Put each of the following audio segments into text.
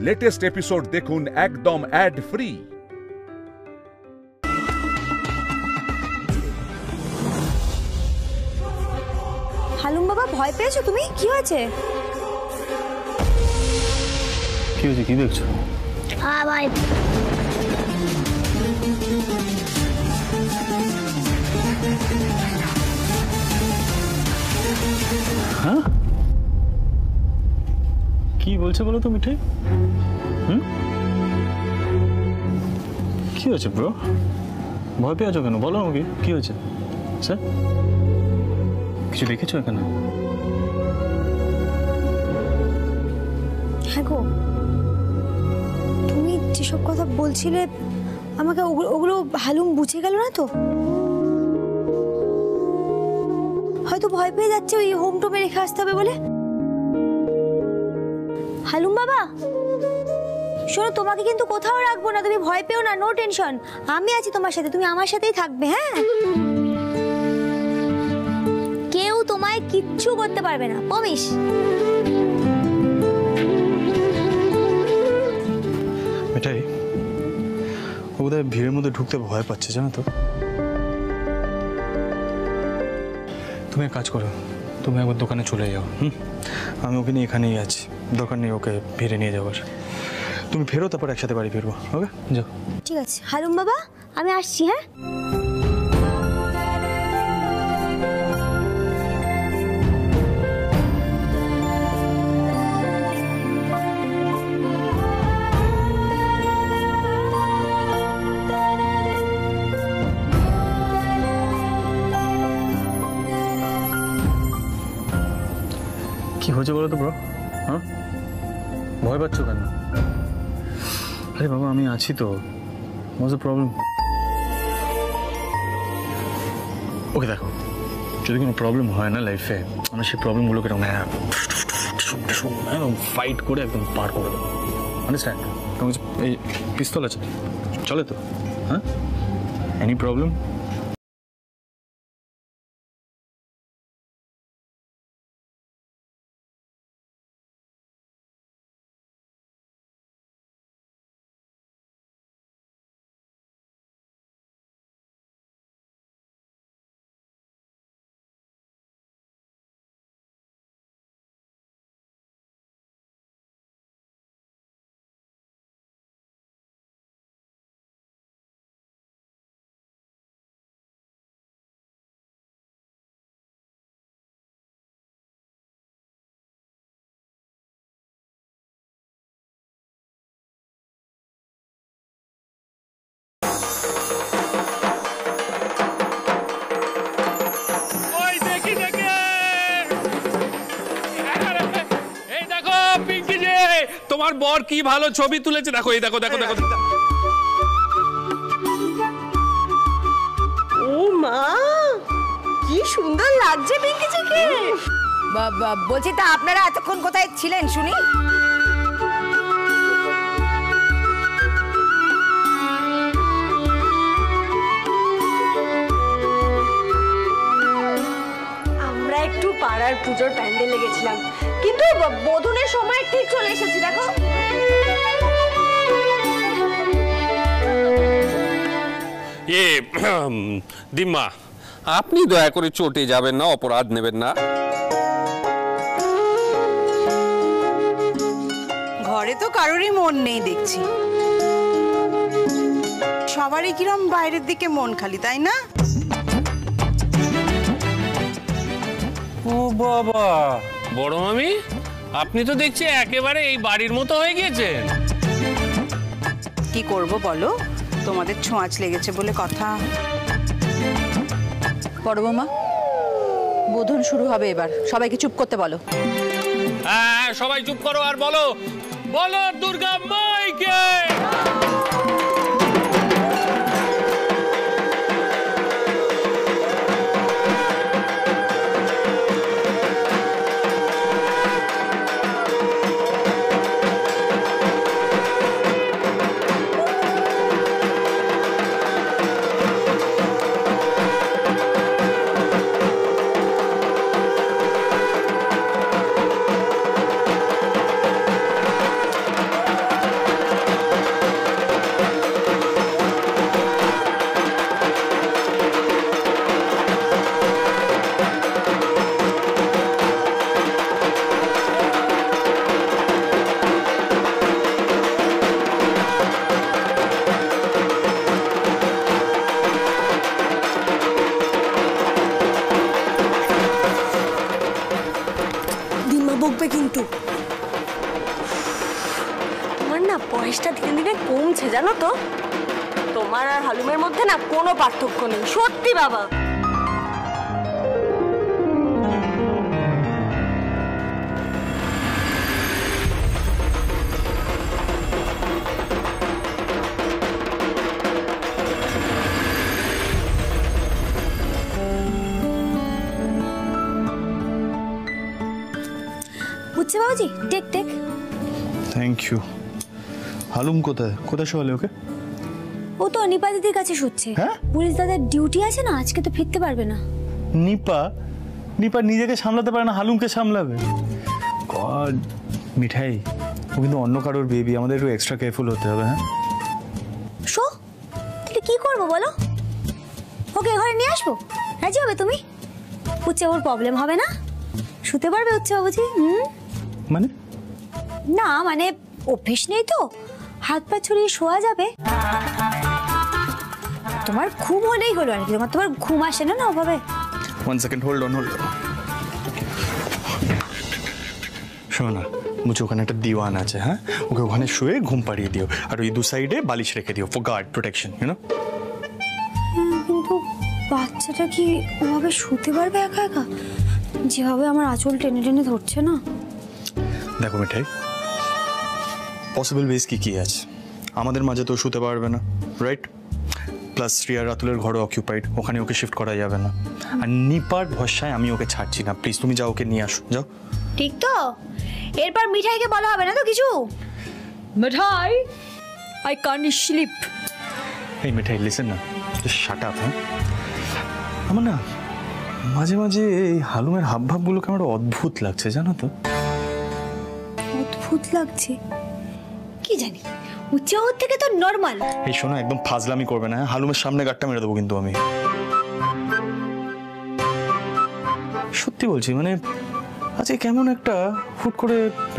Latest episode দেখুন একদম add free. হালুম বাবা, ভয় পেয়েছো তুমি? কি হয়েছে? কি হয়েছে? কি দেখছো? ভাই হ্যাঁ, কি বলছে বলো তো মিঠাই? কি হয়েছে ব্রো? ভয় পেয়ে আছো কেন? বলো আমাকে কি হয়েছে। স্যার, কিছু দেখেছো এখানে? হ্যাঁ গো, তুমি যেসব কথা বলছিলে আমাকে ওগুলো হালুম বুঝে গেল না তো? হয়তো ভয় পেয়ে যাচ্ছে ওই হোম টোমে রেখে আসতে হবে বলে। হালুম বাবা শোনো, তোমাকে কিন্তু কোথাও রাখবো না, তুমি ভয় পেও না, নো টেনশন। আমি আছি তোমার সাথে, তুমি আমার সাথেই থাকবে। হ্যাঁ, কেউ তোমায় কিচ্ছু করতে পারবে না, প্রমিস। মিঠাই, ও বোধহয় ভিড়ের মধ্যে ঢুকতে ভয় পাচ্ছে, জানো তো? তুমি এক কাজ করো, তুমি একবার দোকানে চলে যাও। আমি ওকে নিয়ে এখানেই আছি, দরকার নেই ওকে ভিড়ে নিয়ে যাওয়ার। তুমি ফেরো, তারপর একসাথে বাড়ি ফিরবো। ওকে, যাও। ঠিক আছে হালুম বাবা, আমি আসছি। হ্যাঁ, কি হয়েছে বলো তো ব্রো? হ্যাঁ, ভয় পাচ্ছ কেন? আরে বাবা, আমি আছি তো। What's the problem? ওকে দেখো, যদি কোনো প্রবলেম হয় না লাইফে, আমরা সেই প্রবলেমগুলোকে একদম ফাইট করে একদম পার করে দেবো। আন্ডারস্ট্যান্ড? তোমার এই পিস্তল আছে, চলে তো? হ্যাঁ, এনি প্রবলেম? তোমার বর কি ভালো ছবি তুলেছে, দেখো। এই দেখো দেখো দেখো। ও মা, কি সুন্দর লাগছে পিঙ্কিজিকে। বলছি, তা আপনারা এতক্ষণ কোথায় ছিলেন শুনি? আমরা একটু পাড়ার পুজোর প্যান্ডেলে গেছিলাম, কিন্তু বোধনের সময় ঠিক চলে এসেছি। দেখো, দিম্মা, আপনি দয়া করে চটে যাবেন না, অপরাধ নেবেন না। ঘরে তো কারোরই মন নেই দেখছি, সবারই কিরম বাইরের দিকে মন খালি, তাই না? ও বাবা, বড় মামি, আপনি তো দেখছি একেবারে এই বাড়ির মতো হয়ে গিয়েছেন। কি করব বলো, তোমাদের ছোঁয়াচ লেগেছে বলে কথা। বড় বৌমা, বোধন শুরু হবে এবার, সবাইকে চুপ করতে বলো। হ্যাঁ, সবাই চুপ করো আর বলো, বলো দুর্গা মাইকে। বয়সটা ধীরে ধীরে কমছে জানো তো। তোমার আর হালুমের মধ্যে না কোনো পার্থক্য নেই, সত্যি বাবা। বুঝছে বাবুজি, টেক টেক। Thank you. হালুম কোথায় কোথায় শোয়ালে ওকে? ও তো নিপা দিদির কাছে শুচ্ছে। হ্যাঁ? পুলিশ দাদার ডিউটি আছে না, আজকে তো ফিরতে পারবে না। নিপা নিপা নিজেকে সামলাতে পারে না, হালুমকে সামলাবে? গড মিঠাই, ও কিন্তু অন্য কারোর বেবি, আমাদের একটু এক্সট্রা কেয়ারফুল হতে হবে। হ্যাঁ শো, তাহলে কি করবো বলো? ওকে ঘরে নিয়ে আসবো, রাজি হবে তুমি? উচ্ছে ওর প্রবলেম হবে না, শুতে পারবে উচ্ছে বাবুজি। মানে? না মানে অভ্যেস নেই তো, হাত পা ছড়িয়ে শোয়া যাবে। তোমার ঘুম হলেই হলো আর কি, তোমার ঘুম আসে না ওভাবে। 1 সেকেন্ড, হোল্ড অন হোল্ড। শোনো না, মুঝে ওখানে একটা দিওয়ান আছে, হ্যাঁ ওকে ওখানে শুয়ে ঘুম পাড়িয়ে দিও, আর ওই দু সাইডে বালিশ রেখে দিও for guard protection, you know. কিন্তু বাচ্চাটা কি ওভাবে শুতে পারবে একা একা? যেভাবে আমার আঁচল টেনে টেনে ধরছে না। দেখো মিঠাই, পসিবল ওয়েজ কি আছে, আমাদের মাঝে তো শুতে পারবে না, রাইট? প্লাস শ্রিয়া রাতুলের ঘরে অকিউপাইড, ওখানে ওকে শিফট করা যাবে না। আর নিপার ভরসায় আমি ওকে ছাড়ছি না, প্লিজ তুমি যাও, ওকে নিয়ে আসো, যাও। ঠিক তো? এরপর মিঠাইকে বলা হবে না তো কিছু? মিঠাই, আই কান্ট স্লিপ। এই মিঠাই লিসেন না, জাস্ট শাট আপ। হ্যাঁ আমার না মাঝে মাঝে এই হালুমের হাবভাবগুলোকে আমার অদ্ভুত লাগছে, জানো তো? অদ্ভুত লাগছে? কি জানি, উচ্চ ওর থেকে তো নরমাল। এই শোনো, একদম ফাজলামি করবে না, হালুমের সামনে গাঁটটা মেরে দেবো কিন্তু আমি। সত্যি বলছি, মানে আজকে কেমন একটা হুট করে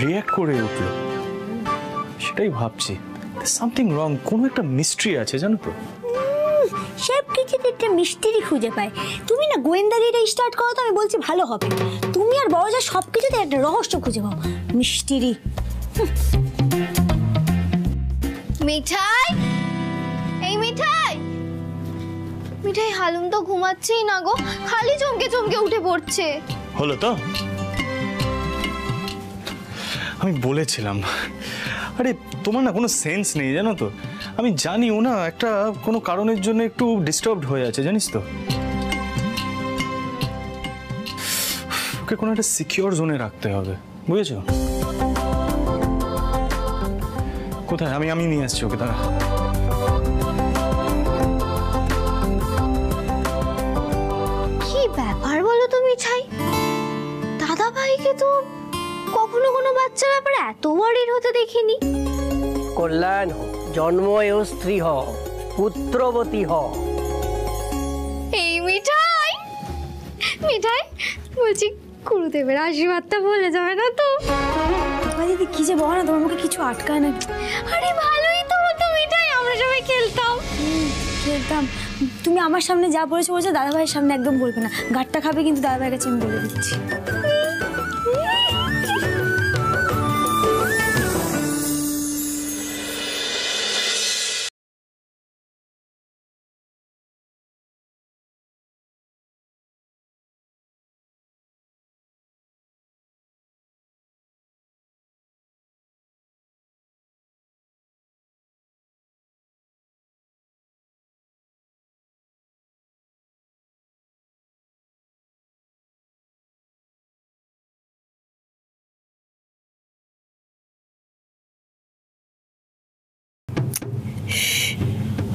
রিয়্যাক্ট করে উঠলো, সেটাই ভাবছি সামথিং রং, কোনো একটা মিস্ট্রি আছে জানো তো। সব কিছুতে একটা মিস্ট্রি খুঁজে পায়। তুমি না গোয়েন্দাগিরিটা স্টার্ট করো তো, আমি বলছি ভালো হবে। তুমি আর বড় যা সব কিছুতে একটা রহস্য খুঁজে পাও, মিস্ট্রি। মিঠাই, এই মিঠাই, মিঠাই হালুম তো ঘুমাচ্ছেই না গো, খালি চমকে চমকে উঠে পড়ছে। হলো তো, আমি বলেছিলাম। আরে তোমার না কোনো সেন্স নেই জানো তো। আমি জানি ও না একটা কোনো কারণের জন্য একটু ডিস্টার্বড হয়ে আছে, জানিস তো। ওকে কোনো একটা সিকিউর জোনে রাখতে হবে, বুঝেছো? কোথায়? আমি নিয়ে আসছি ওকে, দাঁড়া। কি ব্যাপার বলো তো মিঠাই, দাদা ভাইকে তো কখনো কোনো বাচ্চার ব্যাপারে এত ওয়ারিড হতে দেখিনি। কল্যাণ হোক, জন্ম ও স্ত্রী হ, পুত্রবতী হ। এই মিঠাই, মিঠাই বলছি গুরুদেবের আশীর্বাদটা বলে যাবে না তো? দিদি কি যে বলো না, তোমার মুখে কিছু আটকায় না। আরে ভালোই তো হতো মিঠাই, আমরা সবাই খেলতাম। খেলতাম। তুমি আমার সামনে যা বলেছো দাদা ভাইয়ের সামনে একদম বলবে না, গাঁটটা খাবে কিন্তু দাদা ভাইয়ের কাছে আমি বলে দিচ্ছি।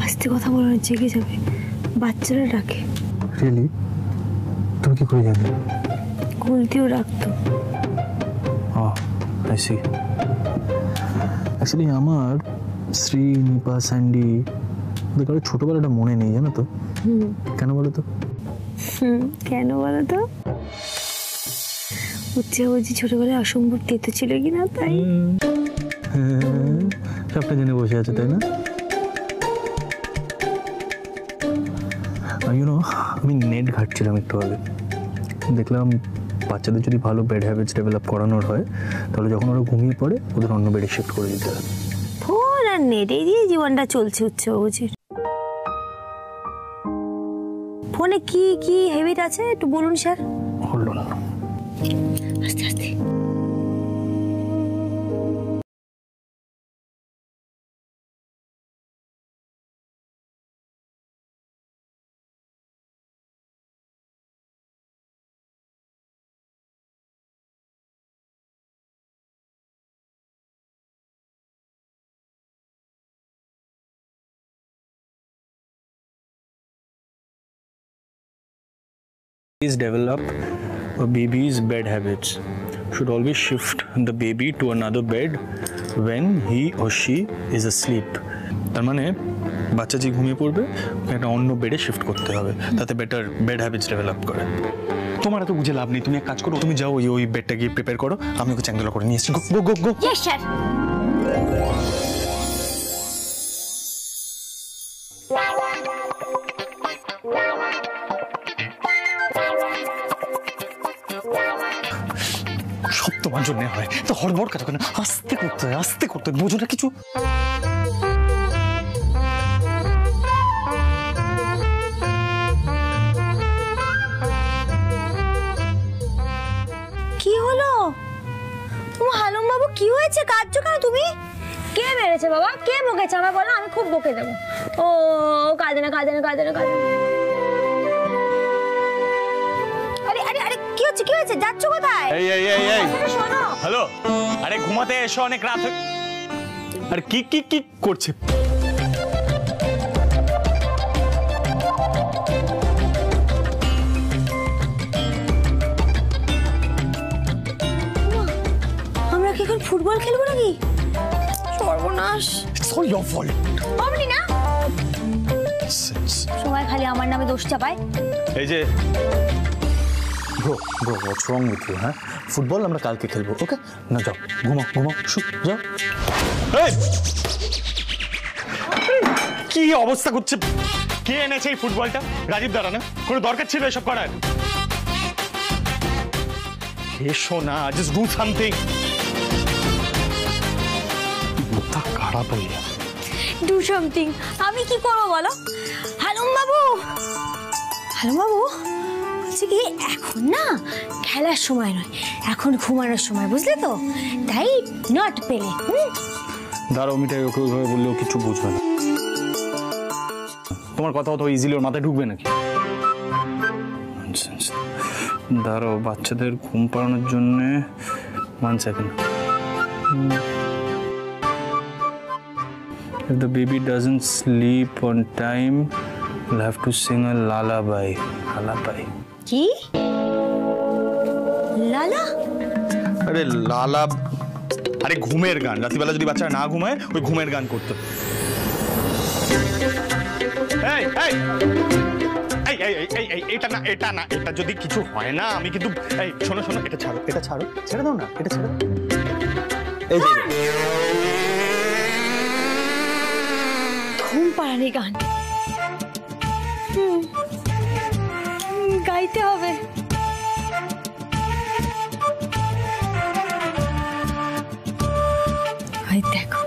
আস্তে কথা বলো, জেগে যাবে, বাচ্চারা ডাকে। রিয়েলি? তুমি কি করে জানো? গুলতিও রাখতো। I C. অ্যাকচুয়ালি আমার শ্রী, নিপা, স্যান্ডি ওদের কারো ছোটবেলাটা মনে নেই জানো তো। কেন বলো তো? কেন বলো তো? উচ্চে বুঝি ছোটবেলায় অসম্ভব তেতো ছিল কিনা তাই। সবটা জেনে বসে আছে তাই না? ইউনো, আমি নেট ঘাটছিলাম একটু আগে, দেখলাম বাচ্চাদের যদি ভালো বেড হ্যাবিটস ডেভেলপ করানোর হয় তাহলে যখন ওরা ঘুমিয়ে পড়ে ওদের অন্য বেডে শিফট করে দিতে হয়। আর নেট এই দিয়ে জীবনটা চলছে উচ্চবাবুজির। ফোনে কি কি হ্যাবিট আছে একটু বলুন স্যার। হলো না, আস্তে আস্তে। Is develop a baby's bed habits. Should always shift the baby to another bed when he or she is asleep. তার মানে বাচ্চা যে ঘুমিয়ে পড়বে একটা অন্য বেডে শিফট করতে হবে, তাতে বেটার বেড হ্যাবিটস ডেভেলপ করে। তোমার এত বুঝে লাভ নেই, তুমি এক কাজ করো, তুমি যাও ওই বেডটা গিয়ে প্রিপেয়ার করো, আমি ওকে চ্যাংদোলা করে নিয়ে এসেছি। Go go go. Yes sir. সব তোমার জন্য হয় তো, হড়বড় কাজ করে না, আস্তে করতে হয়, আস্তে করতে হয়, বোঝো না কিছু। কি হলো হালুম বাবু, কি হয়েছে? কাঁদছো কেন তুমি? কে মেরেছে বাবা? কে বকেছে আমায় বলো, আমি খুব বকে দেবো। ও কাঁদে না কাঁদে না কাঁদে না কাঁদে না। আরে আরে আরে কি হচ্ছে কি হয়েছে? যাচ্ছ কোথায়? এই এই এই এই শোনো। হ্যালো, আরে ঘুমাতে এসো, অনেক রাত হয়ে। আরে কি কি কি করছে? আমরা কি এখন ফুটবল খেলবো নাকি? সর্বনাশ। It's all your fault. পাবনি না? সবাই খালি আমার নামে দোষ চাপায়। এই যে bro bro what's wrong with you? হ্যাঁ, ফুটবল আমরা কালকে খেলবো, ওকে? না যাও, ঘুমাও ঘুমাও, যাও। এই কি অবস্থা করছে? কে এনেছে এই ফুটবলটা? রাজীব দাঁড়া না, কোনো দরকার ছিল এসব করার? এসো না, জাস্ট ডু সামথিং। মাথা খারাপ হয়ে গেল। Do something? আমি কি করবো বলো? হালুম বাবু, হালুম বাবু বলছি কি, এখন না খেলার সময় নয়, এখন ঘুমানোর সময়, বুঝলে তো? তাই নট পেলে। দাঁড়াও মিঠাই, ওকে ওইভাবে বললেও কিছু বুঝবে না। তোমার কথা তো ইজিলি ওর মাথায় ঢুকবে নাকি? দাঁড়াও, বাচ্চাদের ঘুম পাড়ানোর জন্যে 1 second. If the baby doesn't sleep on time, we'll have to sing a lullaby. Lullaby. কি? লালা? আরে লালা, আরে ঘুমের গান। রাত্রিবেলা যদি বাচ্চারা না ঘুমায়, ওই ঘুমের গান করতে। এই এই এই এই এই এই এটা না, এটা না, এটা যদি কিছু হয় না আমি কিন্তু, এই শোনো শোনো, এটা ছাড়ো, এটা ছাড়ো, ছেড়ে দাও না, এটা ছেড়ে দাও। এই যে ঘুম পাড়ানি গান গাইতে হবে। দেখো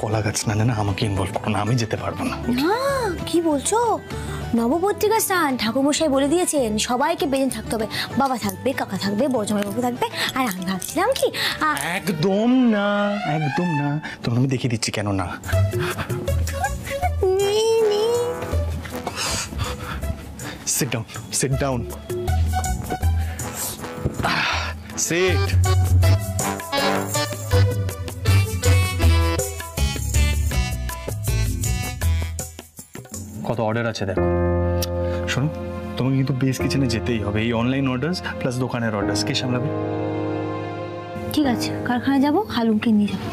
কলা গাছ না না আমাকে ইনভলভ করো না, আমি যেতে পারবো না। না কি বলছো, নবপত্রিকা স্থান ঠাকুরমশাই বলে দিয়েছেন সবাইকে বেজেন থাকতে হবে, বাবা থাকবে, কাকা থাকবে, বড়জামাইবাবু থাকবে, আর আমি ভাবছিলাম কি একদম না, একদম না, তোমাকে আমি দেখিয়ে দিচ্ছি কেন না। Sit down, sit down. Sit. কত অর্ডার আছে দেখো। শোনো, তোমাকে কিন্তু বেস কিচেনে যেতেই হবে। এই অনলাইন অর্ডারস প্লাস দোকানের অর্ডারস কে সামলাবে? ঠিক আছে, কারখানায় যাবো, হালুমকে নিয়ে যাবো।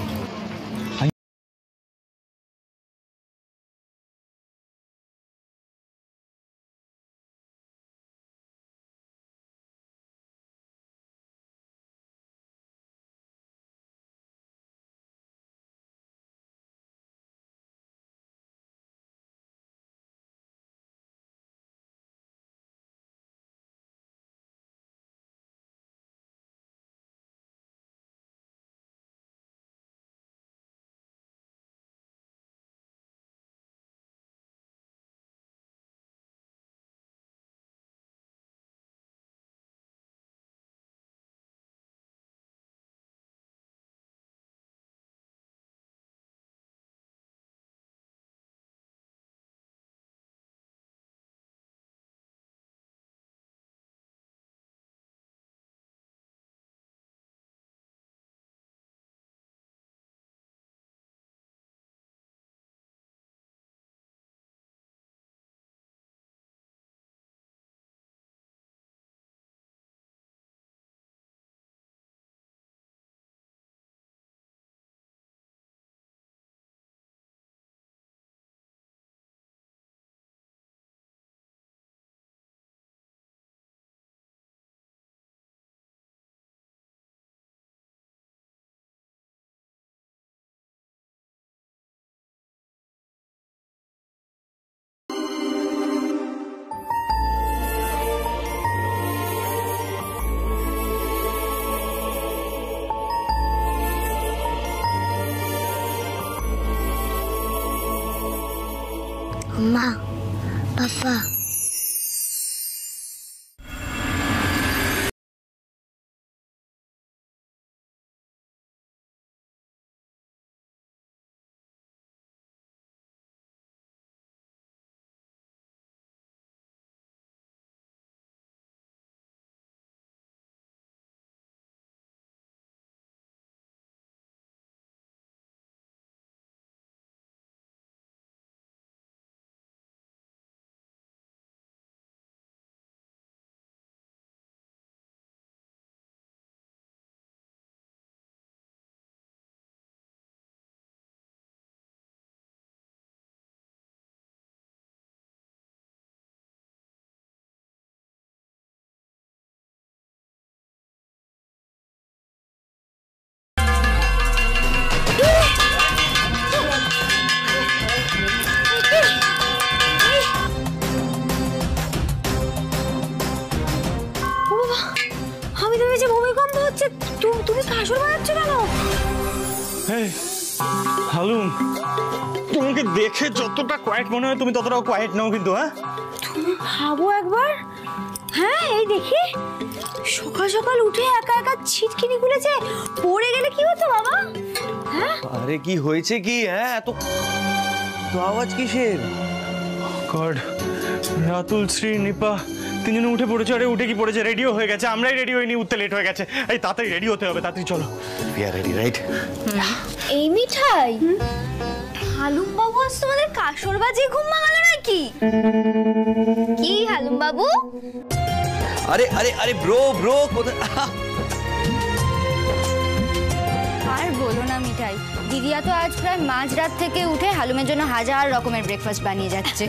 মা, পাপা, আমি তো ভেবেছি ভূমিকম্প হচ্ছে, তুমি কাশর বাজাচ্ছ কেন? হালুম, তোমাকে দেখে যতটা কোয়াইট মনে হয় তুমি ততটাও কোয়াইট নাও কিন্তু। হ্যাঁ তুমি ভাবো একবার, হ্যাঁ এই দেখি সকাল সকাল উঠে একা একা ছিটকিনি খুলেছে, পড়ে গেলে কি হতো বাবা? হ্যাঁ আরে কি হয়েছে কি? হ্যাঁ এত আওয়াজ কিসের? গড, রাতুল, শ্রী, নিপা তিনজনে উঠে পড়েছে। আরে উঠে কি পড়েছে? রেডিও হয়ে গেছে, আমরাই রেডি হইনি, উঠতে লেট হয়ে গেছে। এই তাড়াতাড়ি রেডি হতে হবে, তাড়াতাড়ি চলো। We are ready, right? এই মিঠাই, হালুম বাবু আজ তোমাদের কাসর বাজিয়ে ঘুম ভাঙালো নাকি? কি হালুম বাবু? আরে আরে আরে ব্রো ব্রো কোথায়? আর বলো না মিঠাই, দিদিয়া তো আজ প্রায় মাঝরাত থেকে উঠে হালুমের জন্য হাজার রকমের ব্রেকফাস্ট বানিয়ে যাচ্ছে।